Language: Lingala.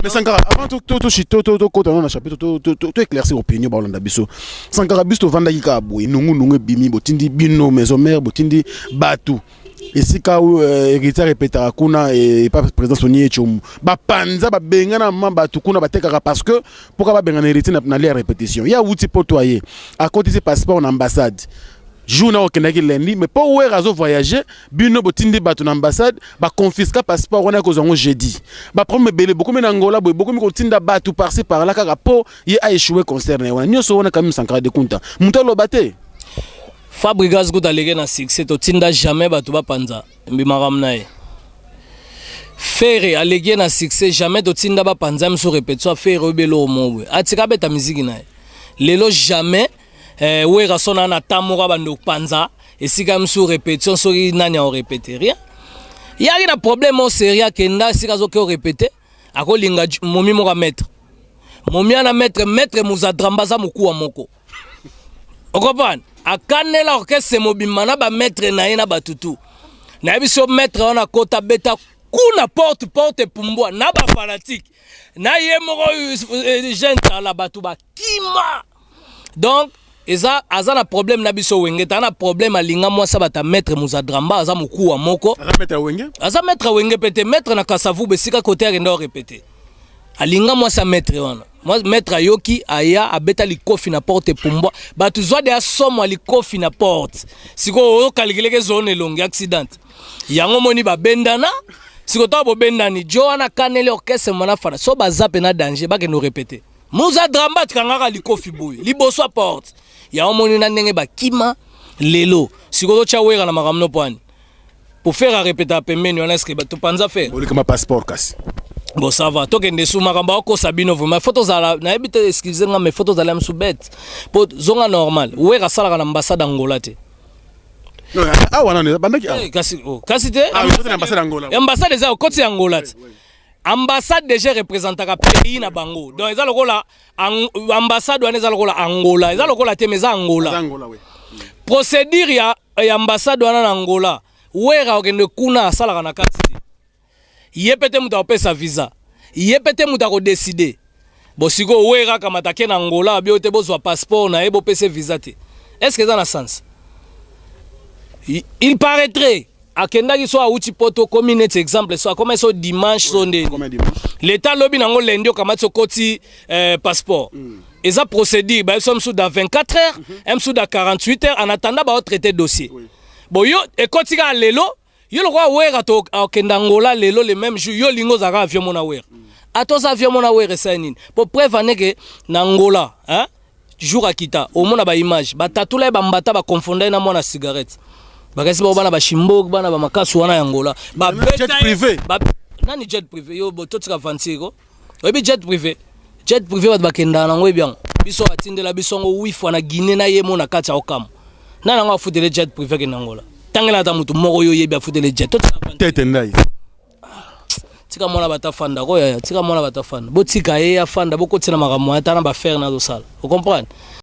Mais Sankara, avant tout dans le chapitre, tout éclaircir opinion par l'andabiso. Sankara bisto vanda kika boy, nungu bimi, botindi bino maison mère, botindi batu. Et si quand héritier répétera kuna et pas président Soni Echom, ba panza ba bengana mamba tukuna ba tekara parce que pourquoi ba bengana héritier na les répétition. Il y a outil potoyer. À côté c'est passeport en ambassade. Jouna okendaki lundi mais pour ouais razo voyager bino botindi batu na ambassade ba confisquer passeport on a cause on jeudi ba prendre belé beaucoup mais Angola beaucoup mais kotinda batu par-ci par là car po y a échoué concerné on nyoso on a quand même Sankara de compta mutalo baté Fabregas go dalege na succès to tinda jamais batu ba panza mbimara mnae Ferre alege na succès jamais to tinda ba panza mso répétition Ferre obelo omwe atika beta musique nae lelo jamais ouais rasona na tamora bando panza et si comme sous répétition sori nani on répète rien il y a un problème au sérieux que nda si kazo ko répéter ako linga momi mo mettre momi ana mettre muzadrambasa za muku wa moko on comprend akanela orchestre mobimana ba mettre na ina batutu na biso mettre on a kota beta kuna porte pumbwa na ba fanatique na ye moko gente la batu ba kima donc eza azana problème na biso wenge tana problème alinga moi ça bata mettre muzadrambasa aza muku wa moko aza mettre wenge pete mettre na kasavu besika côté rendo répéter alinga moi ça mettre wana moi mettre yoki aya abeta likofi na porte pumbwa batu zwa de asomo likofi na porte siko o calculer zone longue accident yango moni ba bendana siko to bo bendani joana kanele orchestre mona fana so bazape na danger ba ke no répéter muzadrambasa kangaka likofi boy liboso porte ya omoni na ndenge bakima lelo sikoto cha wera na makamno pwani pour faire à répéter pembeni on est-ce que tu penses faire oli comme passeport kasi bon ça va to kende sou makamba ko sabino vraiment photos ala na ebite excusez nga mes photos ala msu bête pour zonga normal wera sala na ambassade Angola te non ah wana bandaki kasi te ambassade Angola ambassade za côté Angola te ambassade déjà représentaka pays na bango donc eza lokola ambassade wana eza lokola Angola eza lokola te meza Angola oui procédure ya ambassade wana na Angola wera okende kuna asalaka na kati te ye pete muta opesa visa ye pete muta ko décider bosiko wera kama take na Angola bio te bozwa passeport na ebo pese visa te est-ce que ça na sens il paraîtrait akenda ki so auti poto comme net exemple so comme so dimanche sonde l'état lobby nango lundi okamati okoti passeport eza procédure ba sommes sous dans 24 heures même sous dans 48 heures en attendant ba traiter dossier bon yo ekoti ka lelo yo lokwa wera to akenda Angola lelo le même jour yo lingo za avion mona wera atos avion mona wera sanine pour prévenir que na Angola hein jour akita au mona ba image ba tatula ba mbata ba confondre na mona cigarette bakasi ba bana ba shimbo bana ba makasu wana ya Angola ba jet privé nani jet privé yo bototika vansiko obi jet privé ba kenda na ngwe bien biso atindela biso ngo wifi na Guinée na yemo na kati okam nana nga futele jet privé ke na Angola tangela ta mutu moko yo yebi afutele jet totika tete ndai tika mona batafanda ko ya tika mona batafanda botika ye afanda bokotina makamwa atana ba faire na dosala vous comprenez